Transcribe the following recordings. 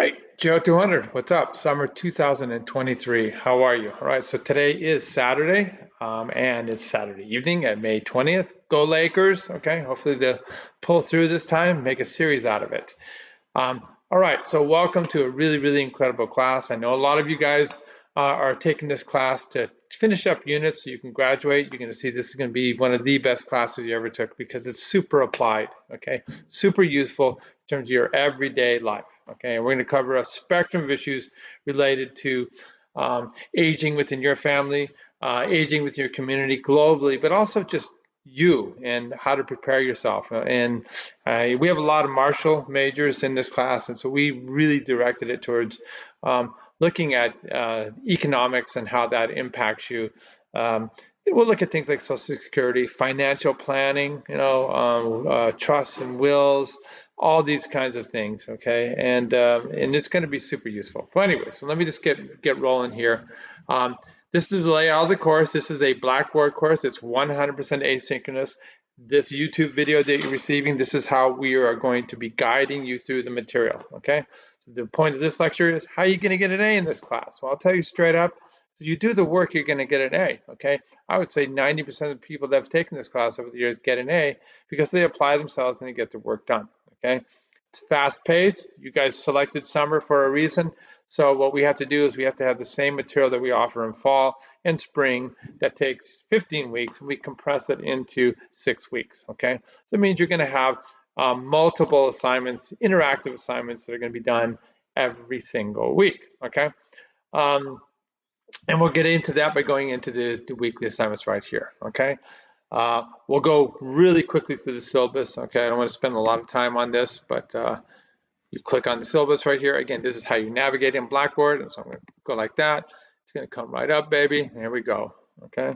Hey, GERO 200, what's up? Summer 2023. How are you? All right, so today is Saturday, and it's Saturday evening at May 20th. Go Lakers, okay? Hopefully they'll pull through this time, make a series out of it. All right, so welcome to a really incredible class. I know a lot of you guys are taking this class to finish up units so you can graduate. You're going to see this is going to be one of the best classes you ever took because it's super applied, okay? Super useful in terms of your everyday life, okay? And we're going to cover a spectrum of issues related to aging within your family, aging with your community globally, but also just you and how to prepare yourself. And we have a lot of Marshall majors in this class, and so we really directed it towards looking at economics and how that impacts you. We'll look at things like Social Security, financial planning, trusts and wills, all these kinds of things. Okay, and it's going to be super useful. Well, anyway, so let me just get rolling here. This is the layout of the course. This is a Blackboard course. It's 100% asynchronous. This YouTube video that you're receiving, this is how we are going to be guiding you through the material, okay? So the point of this lecture is, how are you gonna get an A in this class? Well, I'll tell you straight up, if you do the work, you're gonna get an A, okay? I would say 90% of the people that have taken this class over the years get an A because they apply themselves and they get the work done, okay? It's fast-paced. You guys selected summer for a reason. So what we have to do is we have to have the same material that we offer in fall and spring that takes 15 weeks, and we compress it into 6 weeks, okay? That means you're gonna have multiple assignments, interactive assignments that are gonna be done every single week, okay? And we'll get into that by going into the weekly assignments right here, okay? We'll go really quickly through the syllabus, okay? I don't wanna spend a lot of time on this, but you click on the syllabus right here. Again, this is how you navigate in Blackboard. So I'm going to go like that. It's going to come right up, baby. There we go. Okay.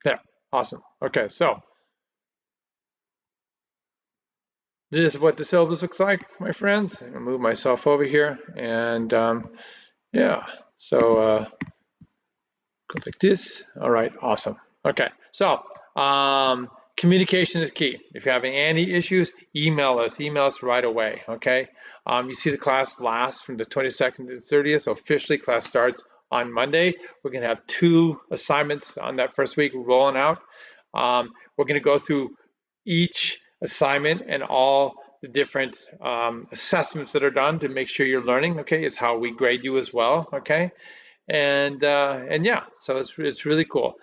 Yeah, awesome. Okay, so this is what the syllabus looks like, my friends. I'm going to move myself over here. And yeah, so go like this. All right, awesome. Okay, so communication is key. If you're having any issues, email us right away, okay? You see the class lasts from the 22nd to the 30th, so officially class starts on Monday. We're gonna have 2 assignments on that first week rolling out. We're gonna go through each assignment and all the different assessments that are done to make sure you're learning, okay? It's how we grade you as well, okay? And yeah, so it's really cool.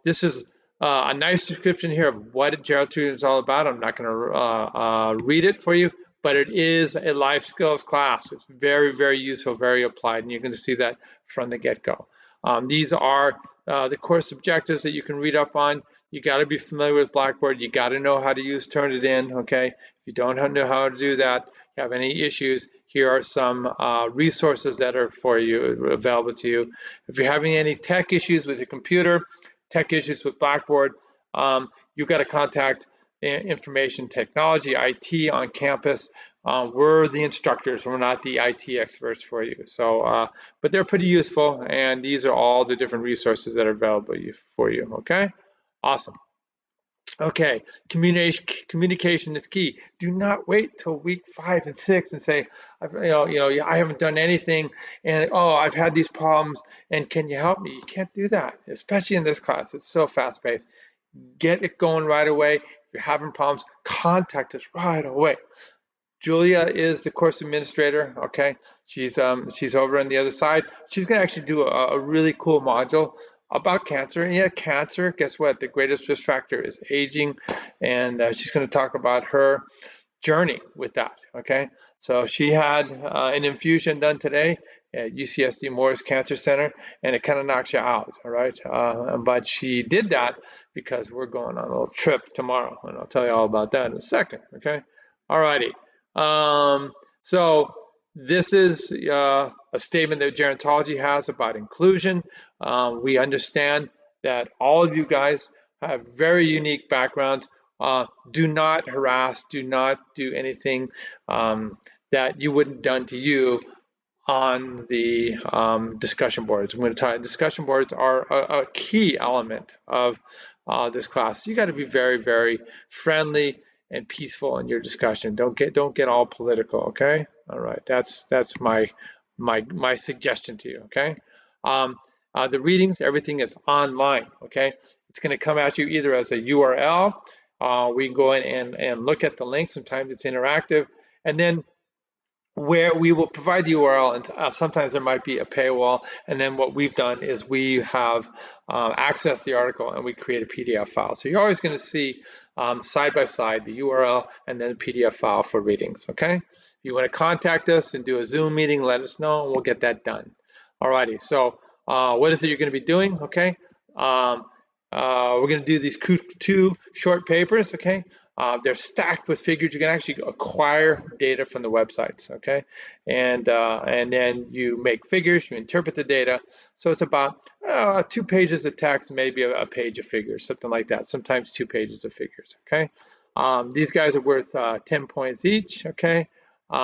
This is a nice description here of what GERO2 is all about. I'm not going to read it for you, but it is a life skills class. It's very useful, very applied, and you're going to see that from the get-go. These are the course objectives that you can read up on. You got to be familiar with Blackboard. You got to know how to use Turnitin, okay? If you don't know how to do that, you have any issues, here are some resources that are for you, available to you. If you're having any tech issues with your computer, tech issues with Blackboard, you've got to contact Information Technology, IT on campus. We're the instructors, we're not the IT experts for you. So, but they're pretty useful, and these are all the different resources that are available for you, okay? Awesome. Okay, communication is key. Do not wait till week 5 and 6 and say, I haven't done anything, and oh, I've had these problems, and can you help me? You can't do that, especially in this class. It's so fast-paced. Get it going right away. If you're having problems, contact us right away. Julia is the course administrator. Okay, she's over on the other side. She's gonna actually do a really cool module about cancer. And yeah, cancer. Guess what? The greatest risk factor is aging, and she's gonna talk about her journey with that. Okay, so she had an infusion done today at UCSD Morris Cancer Center, and it kind of knocks you out. All right, but she did that because we're going on a little trip tomorrow, and I'll tell you all about that in a second. Okay, all righty. So this is a statement that gerontology has about inclusion. We understand that all of you guys have very unique backgrounds. Do not harass, do not do anything that you wouldn't done to you on the discussion boards. I'm going to talk. Discussion boards are a key element of this class. You got to be very, very friendly and peaceful in your discussion. Don't get all political. Okay. All right. That's my suggestion to you. Okay. Um, the readings, everything is online. Okay. It's going to come at you either as a URL. We can go in and look at the link. Sometimes it's interactive, and then where we will provide the URL, and sometimes there might be a paywall. And then what we've done is we have accessed the article and we create a PDF file. So you're always going to see side by side the URL and then a PDF file for readings. Okay. If you want to contact us and do a Zoom meeting, let us know and we'll get that done. Alrighty. So what is it you're going to be doing? Okay. We're going to do these two short papers. Okay. They're stacked with figures. You can actually acquire data from the websites, okay? And then you make figures, you interpret the data. So it's about 2 pages of text, maybe a page of figures, something like that. Sometimes 2 pages of figures, okay? These guys are worth 10 points each, okay? They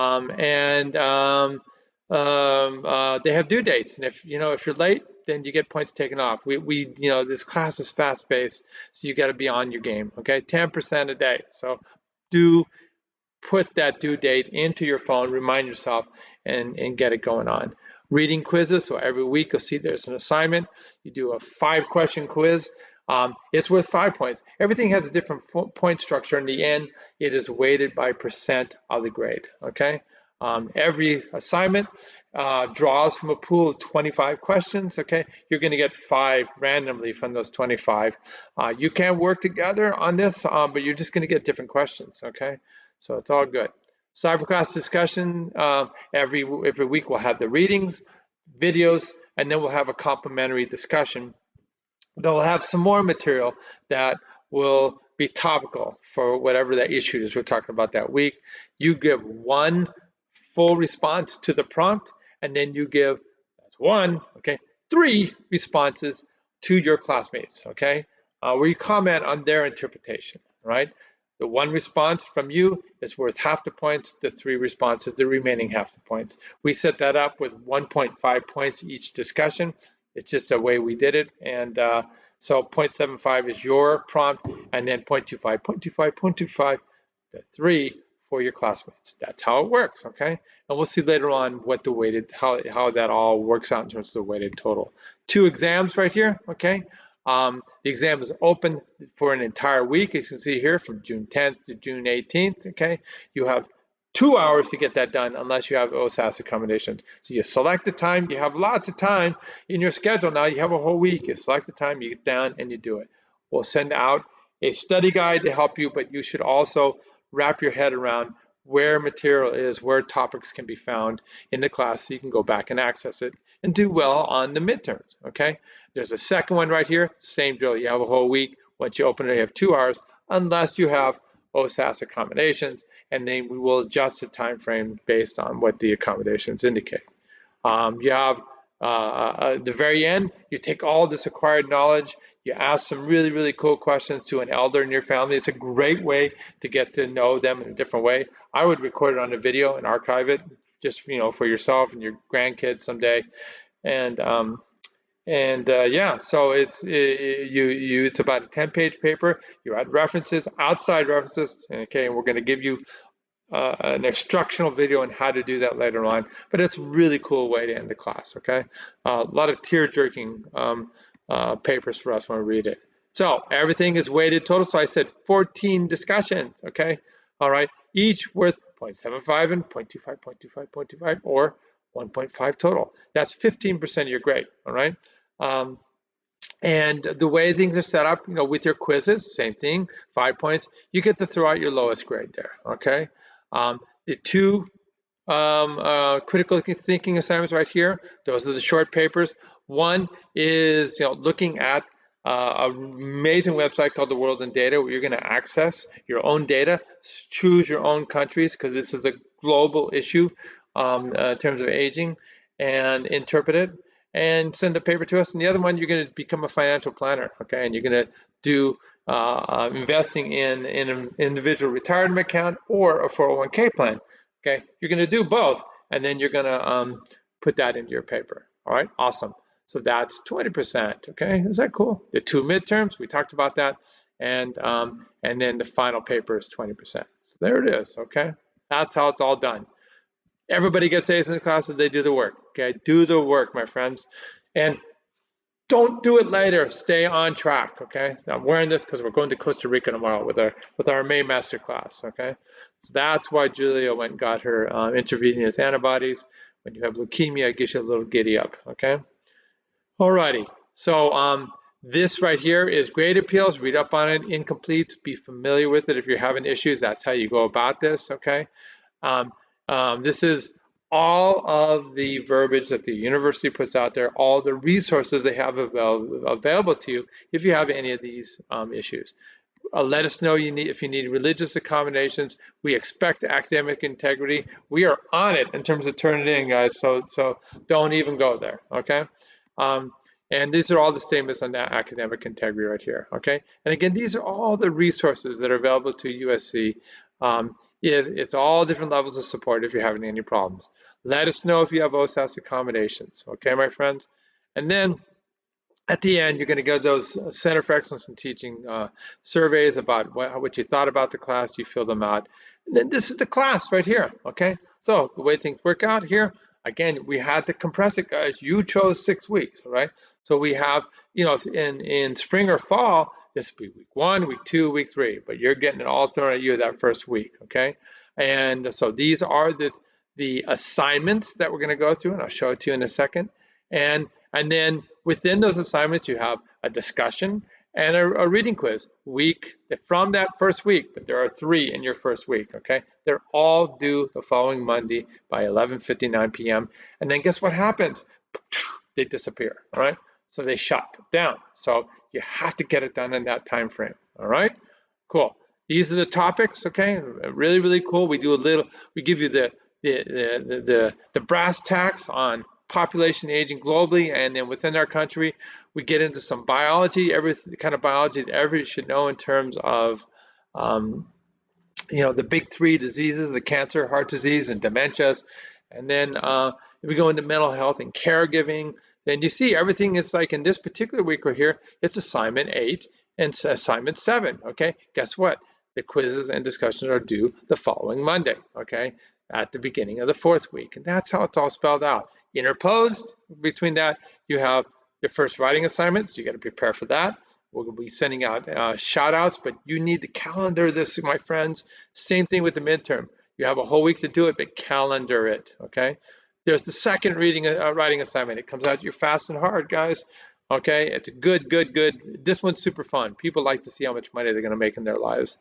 have due dates, and if you're late, then you get points taken off. This class is fast-paced, so you got to be on your game. Okay, 10% a day. So do put that due date into your phone, remind yourself, and get it going on. Reading quizzes. So every week you'll see there's an assignment. You do a 5-question quiz. It's worth 5 points. Everything has a different point structure. In the end, it is weighted by percent of the grade. Okay. Every assignment draws from a pool of 25 questions. Okay, you're going to get 5 randomly from those 25. You can work together on this, but you're just going to get different questions. Okay, so it's all good. Cyberclass discussion, every week we'll have the readings, videos, and then we'll have a complimentary discussion. They'll have some more material that will be topical for whatever that issue is we're talking about that week. You give one full response to the prompt, and then you give, that's one, okay, 3 responses to your classmates, okay, where you comment on their interpretation, right? The 1 response from you is worth half the points, the 3 responses, the remaining half the points. We set that up with 1.5 points each discussion. It's just the way we did it. And so 0.75 is your prompt, and then 0.25, 0.25, 0.25, the 3 for your classmates. That's how it works, okay? And we'll see later on what the weighted, how that all works out in terms of the weighted total. 2 exams right here, okay? The exam is open for an entire week, as you can see here, from June 10th to June 18th, okay? You have 2 hours to get that done unless you have OSAS accommodations. So you select the time, you have lots of time in your schedule now, you have a whole week, you select the time, you get down and you do it. We'll send out a study guide to help you, but you should also wrap your head around where material is, where topics can be found in the class so you can go back and access it and do well on the midterms, okay? There's a second one right here, same drill, you have a whole week. Once you open it, you have 2 hours, unless you have OSAS accommodations, and then we will adjust the time frame based on what the accommodations indicate. You have at the very end, you take all this acquired knowledge, you ask some really, really cool questions to an elder in your family. It's a great way to get to know them in a different way. I would record it on a video and archive it just for yourself and your grandkids someday. Yeah, so it's about a 10-page paper. You add references, outside references, okay, and we're going to give you an instructional video on how to do that later on, but it's a really cool way to end the class, okay? A lot of tear-jerking papers for us when we read it. So everything is weighted total, so I said 14 discussions, okay? All right, each worth 0.75 and 0.25, 0.25, 0.25, or 1.5 total. That's 15% of your grade, all right? And the way things are set up, with your quizzes, same thing, 5 points, you get to throw out your lowest grade there, okay? The 2 critical thinking assignments right here, those are the short papers. One is, looking at an amazing website called The World in Data, where you're going to access your own data, choose your own countries, because this is a global issue in terms of aging, and interpret it and send the paper to us. And the other one, you're going to become a financial planner, okay? And you're going to do investing in an individual retirement account or a 401k plan, okay? You're going to do both, and then you're going to put that into your paper. All right, awesome. So that's 20%. Okay, is that cool? The 2 midterms, we talked about that, and then the final paper is 20%. So there it is. Okay, that's how it's all done. Everybody gets A's in the class if they do the work. Okay, do the work, my friends, and don't do it later. Stay on track. Okay, I'm wearing this because we're going to Costa Rica tomorrow with our May master class. Okay, so that's why Julia went and got her intravenous antibodies. When you have leukemia, it gets you a little giddy up. Okay, alrighty. So this right here is grade appeals. Read up on it. Incompletes. Be familiar with it if you're having issues. That's how you go about this. Okay. Um, this is all of the verbiage that the university puts out there, all the resources they have available to you if you have any of these issues. Let us know if you need religious accommodations. We expect academic integrity. We are on it in terms of turning it in, guys. So don't even go there. Okay. Um, and these are all the statements on that academic integrity right here. Okay. And again, these are all the resources that are available to USC. It's all different levels of support if you're having any problems. Let us know if you have OSAS accommodations. Okay, my friends. And then at the end, you're going to get those Center for Excellence in Teaching surveys about what you thought about the class. You fill them out. And then this is the class right here, okay? So the way things work out here, again, we had to compress it, guys. You chose 6 weeks, all right? So we have, in spring or fall, this will be week 1, week 2, week 3, but you're getting it all thrown at you that first week, okay? And so these are the assignments that we're going to go through, and I'll show it to you in a second. And then within those assignments, you have a discussion and a reading quiz from that first week, but there are 3 in your first week, okay? They're all due the following Monday by 11:59 p.m. And then guess what happens? They disappear, all right? So they shut down. So you have to get it done in that time frame, all right? Cool. These are the topics, okay? Really, really cool. We give you the brass tacks on population aging globally, and then within our country, we get into some biology, every kind of biology that everybody should know in terms of, the big 3 diseases: the cancer, heart disease, and dementias. And then we go into mental health and caregiving. Then you see everything is like in this particular week right here, it's assignment 8 and assignment 7, okay? Guess what? The quizzes and discussions are due the following Monday, okay? At the beginning of the 4th week. And that's how it's all spelled out. Interposed between that, you have your first writing assignment, so you got to prepare for that. We'll be sending out shout outs, but you need to calendar this, my friends. Same thing with the midterm. You have a whole week to do it, but calendar it, okay? There's the second writing assignment. It comes out you're fast and hard, guys. Okay, it's a good. This one's super fun. People like to see how much money they're going to make in their lives.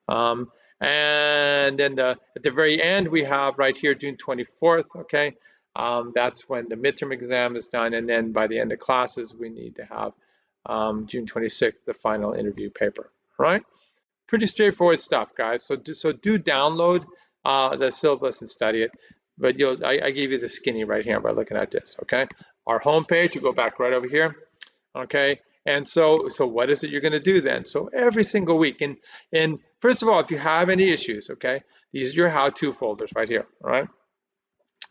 And then at the very end, we have right here, June 24th, okay? That's when the midterm exam is done, and then by the end of classes, we need to have June 26th, the final interview paper, right? Pretty straightforward stuff, guys. So do download the syllabus and study it, but I gave you the skinny right here by looking at this, okay? Our homepage, you go back right over here, okay? And so what is it you're going to do then? So every single week, and first of all, if you have any issues, okay, these are your how-to folders right here, all right?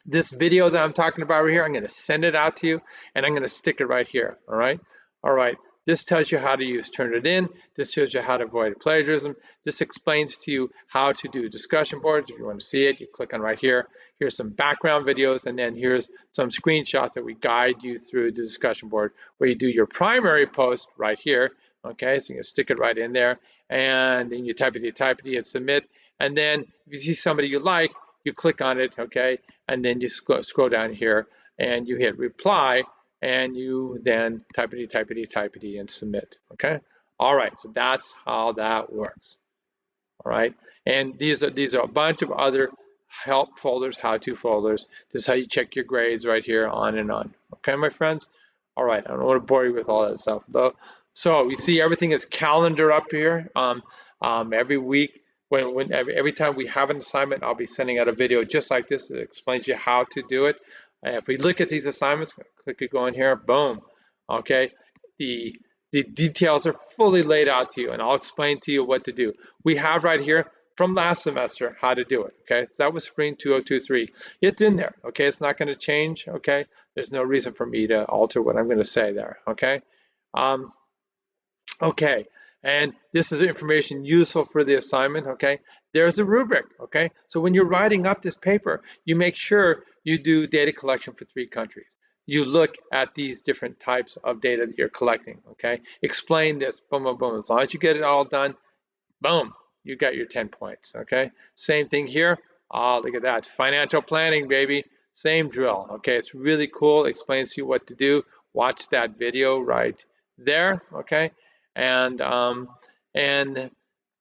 This video that I'm talking about right here, I'm going to send it out to you, and I'm going to stick it right here, all right? All right, this tells you how to use Turnitin. This shows you how to avoid plagiarism. This explains to you how to do discussion boards. If you want to see it, you click on right here. Here's some background videos, and then here's some screenshots that we guide you through the discussion board where you do your primary post right here, okay? So you can stick it right in there, and then you type it, and submit. And then if you see somebody you like, you click on it, okay? And then you scroll down here and you hit reply, and you then type it and submit, okay? All right, so that's how that works, all right? And these are a bunch of other help folders, how-to folders. This is how you check your grades right here, on and on, okay, my friends? All right, I don't want to bore you with all that stuff, though. So you see everything is calendar up here. Every week, every time we have an assignment, I'll be sending out a video just like this that explains you how to do it. If we look at these assignments, click it, go in here, boom, okay? The details are fully laid out to you, and I'll explain to you what to do. We have right here from last semester how to do it, okay? So that was spring 2023. It's in there, okay? It's not going to change, okay? There's no reason for me to alter what I'm going to say there, okay? Um, Okay, and this is information useful for the assignment, okay? There's a rubric, okay? So when you're writing up this paper, you make sure you do data collection for 3 countries. You look at these different types of data that you're collecting, okay? Explain this, boom, boom, boom. As long as you get it all done, boom, you got your 10 points, okay? Same thing here. Oh, look at that. Financial planning, baby. Same drill, okay? It's really cool. Explains to you what to do. Watch that video right there, okay? And and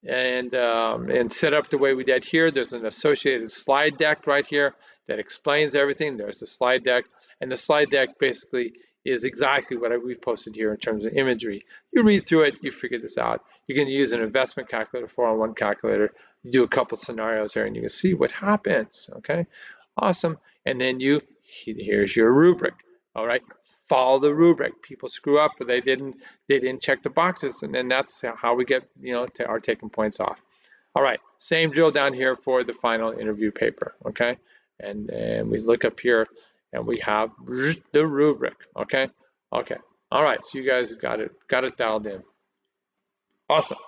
and set up the way we did here. There's an associated slide deck right here that explains everything. There's the slide deck, and the slide deck basically is exactly what we've posted here in terms of imagery. You read through it, you figure this out. You can use an investment calculator, 401 calculator, you do a couple scenarios here, and you can see what happens, okay? Awesome. And then here's your rubric, all right? Follow the rubric. People screw up, but they didn't check the boxes, and then that's how we get, are taking points off. All right, same drill down here for the final interview paper, okay? And we look up here, and we have the rubric, okay? Okay, all right, so you guys got it dialed in. Awesome.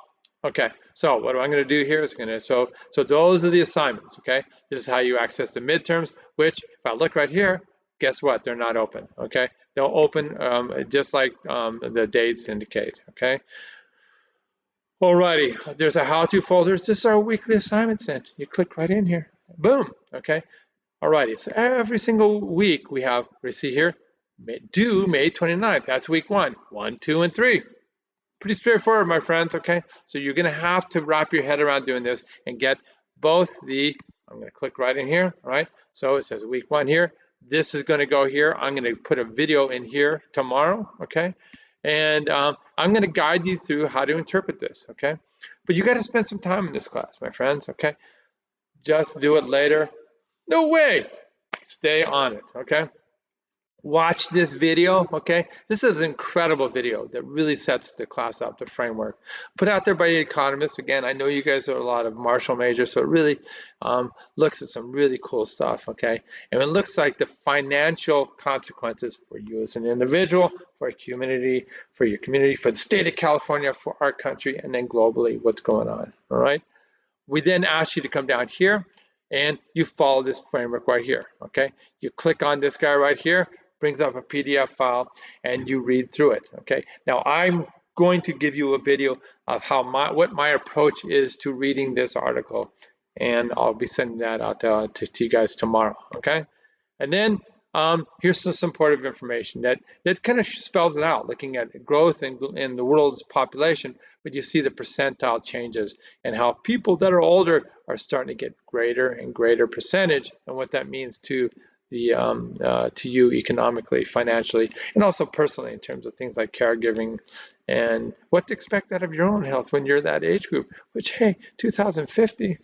Okay, so what I'm going to do here is so those are the assignments, okay? This is how you access the midterms, which if I look right here, guess what? They're not open, okay? They'll open just like the dates indicate, okay? Alrighty, there's a how-to folder. This is our weekly assignments then. You click right in here, boom, okay? Alrighty, so every single week we see here, due May 29th, that's week 1, 1, 2, and 3. Pretty straightforward, my friends, okay? So you're gonna have to wrap your head around doing this and get both I'm gonna click right in here, all right? So it says week 1 here. This is gonna go here. I'm gonna put a video in here tomorrow, okay? And I'm gonna guide you through how to interpret this, okay? But you gotta spend some time in this class, my friends, okay? Just do it later. No way! Stay on it, okay? Watch this video, okay? This is an incredible video that really sets the class up, the framework. Put out there by the economists. Again, I know you guys are a lot of Marshall majors, so it really looks at some really cool stuff, okay? And it looks like the financial consequences for you as an individual, for a community, for your community, for the state of California, for our country, and then globally, what's going on, all right? We then ask you to come down here and you follow this framework right here, okay? You click on this guy right here, brings up a PDF file, and you read through it, okay? Now, I'm going to give you a video of what my approach is to reading this article, and I'll be sending that out to you guys tomorrow, okay? And then here's some supportive information that kind of spells it out, looking at growth in the world's population, but you see the percentile changes and how people that are older are starting to get greater and greater percentage, and what that means to you economically, financially, and also personally in terms of things like caregiving and what to expect out of your own health when you're that age group, which, hey, 2050,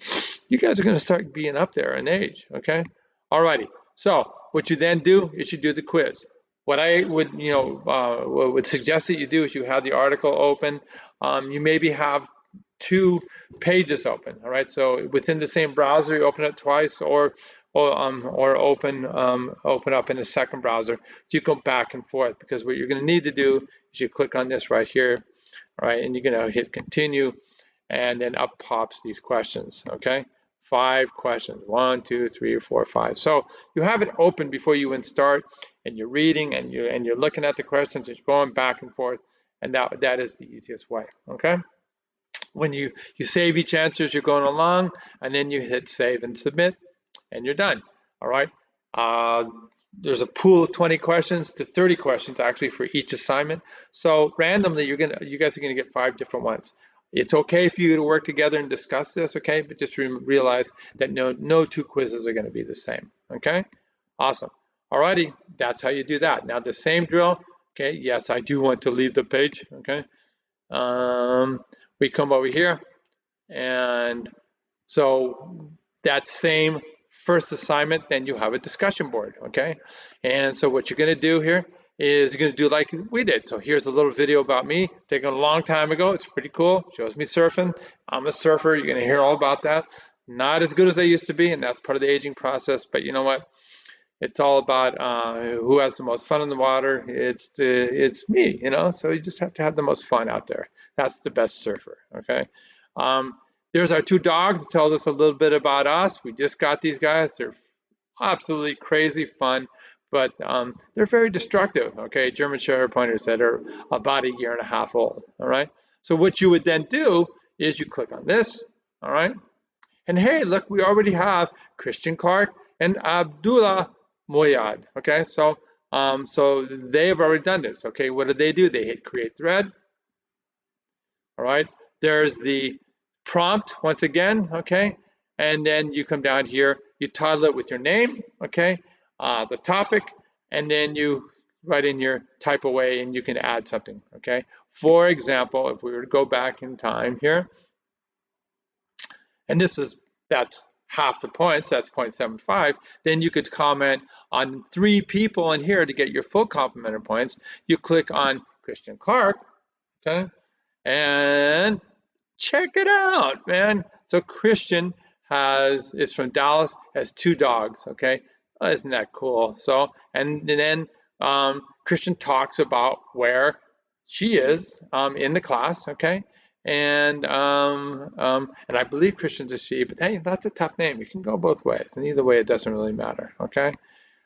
you guys are going to start being up there in age, okay? Alrighty, so what you then do is you do the quiz. What I would, would suggest that you do is you have the article open. You maybe have 2 pages open, all right? So within the same browser, you open it twice, or open up in a second browser. You go back and forth, because what you're going to need to do is you click on this right here, all right, and you're going to hit continue, and then up pops these questions, okay? 5 questions, 1, 2, 3, 4, 5. So you have it open before you even start, and you're reading, and you're looking at the questions, and you're going back and forth, and that is the easiest way, okay? When you save each answer as you're going along, and then you hit save and submit, and you're done, all right? There's a pool of 20 questions to 30 questions actually for each assignment. So randomly, you guys are gonna get 5 different ones. It's okay for you to work together and discuss this, okay? But just realize that no 2 quizzes are gonna be the same, okay? Awesome. Alrighty, that's how you do that. Now the same drill, okay? Yes, I do want to leave the page, okay? We come over here, and so that same first assignment, then you have a discussion board, okay? And so what you're gonna do here is going to do like we did. So here's a little video about me taken a long time ago. It's pretty cool. Shows me surfing. I'm a surfer. You're going to hear all about that. Not as good as I used to be, and that's part of the aging process. But you know what? It's all about who has the most fun in the water. It's me, you know. So you just have to have the most fun out there. That's the best surfer. Okay. Um, there's our two dogs. It tells us a little bit about us. We just got these guys. They're absolutely crazy fun, but they're very destructive. Okay, German Shepherd pointers that are about a year and a half old. All right. So what you would then do is you click on this. All right. And hey, look, we already have Christian Clark and Abdullah Moyad. Okay, so they've already done this. Okay, what did they do? They hit create thread. All right, there's the prompt once again. Okay, and then you come down here, you title it with your name. Okay, the topic, and then you write in your type away, and you can add something. Okay, for example, if we were to go back in time here. And that's half the points, that's 0.75, then you could comment on 3 people in here to get your full complimentary points. You click on Christian Clark, okay, and check it out, man. So Christian is from Dallas, has 2 dogs, okay. Oh, isn't that cool? So, and then Christian talks about where she is in the class, okay. And I believe Christian's a she, but hey, that's a tough name. You can go both ways, and either way, it doesn't really matter, okay.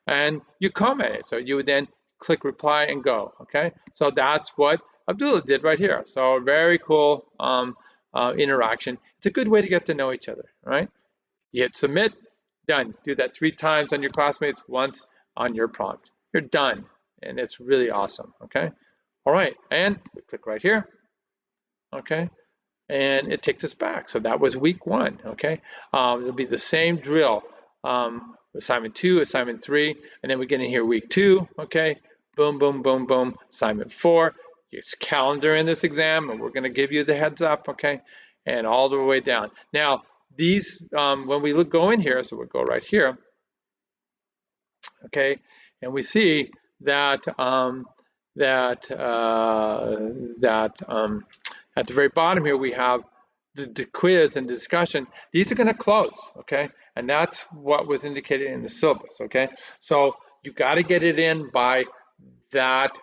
And you comment it, so you would then click reply and go, okay. So that's what Abdullah did right here. So very cool interaction. It's a good way to get to know each other, right? You hit submit, done. Do that 3 times on your classmates, once on your prompt. You're done, and it's really awesome, okay? All right, and we click right here, okay? And it takes us back. So that was week 1, okay? It'll be the same drill. Assignment 2, assignment 3, and then we get in here week 2, okay? Boom, boom, boom, boom. Assignment 4, it's calendar in this exam, and we're gonna give you the heads up, okay? And all the way down. Now, these, when we go in here, so we'll go right here, okay? And we see that, at the very bottom here, we have the quiz and discussion. These are going to close, okay? And that's what was indicated in the syllabus, okay? So you got to get it in by that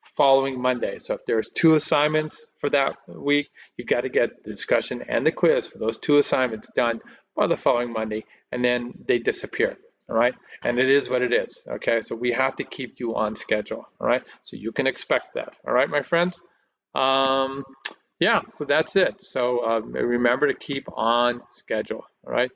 following Monday. So if there's 2 assignments for that week, you got to get the discussion and the quiz for those 2 assignments done by the following Monday, and then they disappear. All right, and it is what it is. Okay, so we have to keep you on schedule. All right, so you can expect that. All right, my friends. Yeah, so that's it. So remember to keep on schedule. All right.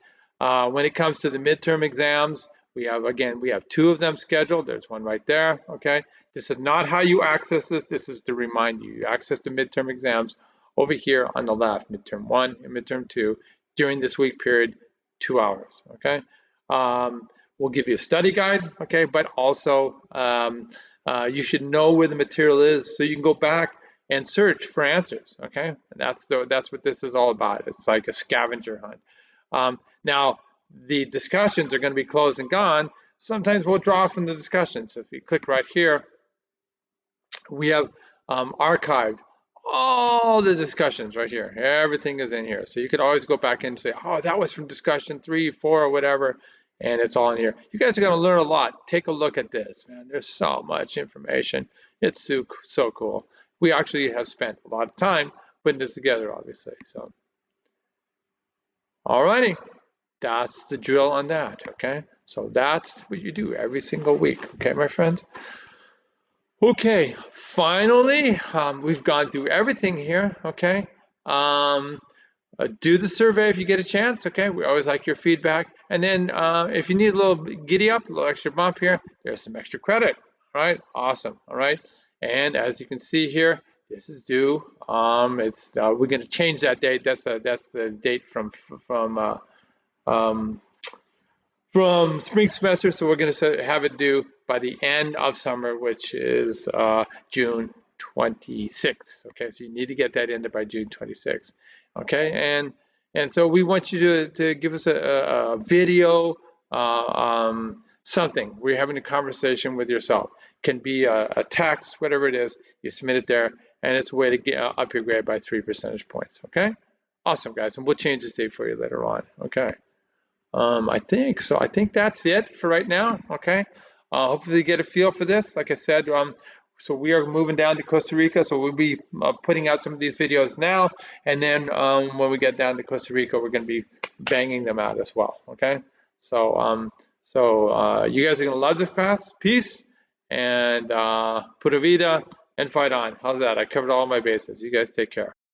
When it comes to the midterm exams, we have 2 of them scheduled. There's one right there. Okay. This is not how you access this. This is to remind you. You access the midterm exams over here on the left, midterm 1 and midterm 2, during this week period, 2 hours. Okay. We'll give you a study guide. Okay, but also you should know where the material is so you can go back and search for answers. Okay, and that's what this is all about. It's like a scavenger hunt. Now the discussions are going to be closed and gone. Sometimes we'll draw from the discussions. So if you click right here, we have archived all the discussions right here. Everything is in here. So you could always go back and say, oh, that was from discussion 3, 4, or whatever, and it's all in here. You guys are going to learn a lot. Take a look at this, man. There's so much information. It's so cool. We actually have spent a lot of time putting this together, obviously. So, all righty. That's the drill on that, okay? So that's what you do every single week, okay, my friends? Okay, finally, we've gone through everything here, okay? Do the survey if you get a chance, okay? We always like your feedback. And then if you need a little giddy up, a little extra bump here, there's some extra credit, all right? Awesome, all right? And as you can see here, this is due. We're gonna change that date. That's the date from spring semester, so we're going to have it due by the end of summer, which is June 26th. Okay, so you need to get that in by June 26th. Okay, and so we want you to give us a video, something. We're having a conversation with yourself. can be a text, whatever it is, you submit it there, and it's a way to get up your grade by 3 percentage points, okay? Awesome, guys, and we'll change this date for you later on, okay? I think that's it for right now, okay? Hopefully you get a feel for this. Like I said, so we are moving down to Costa Rica, so we'll be putting out some of these videos now, and then when we get down to Costa Rica, we're going to be banging them out as well, okay? So, you guys are going to love this class. Peace, and pura vida, and fight on. How's that? I covered all my bases. You guys take care.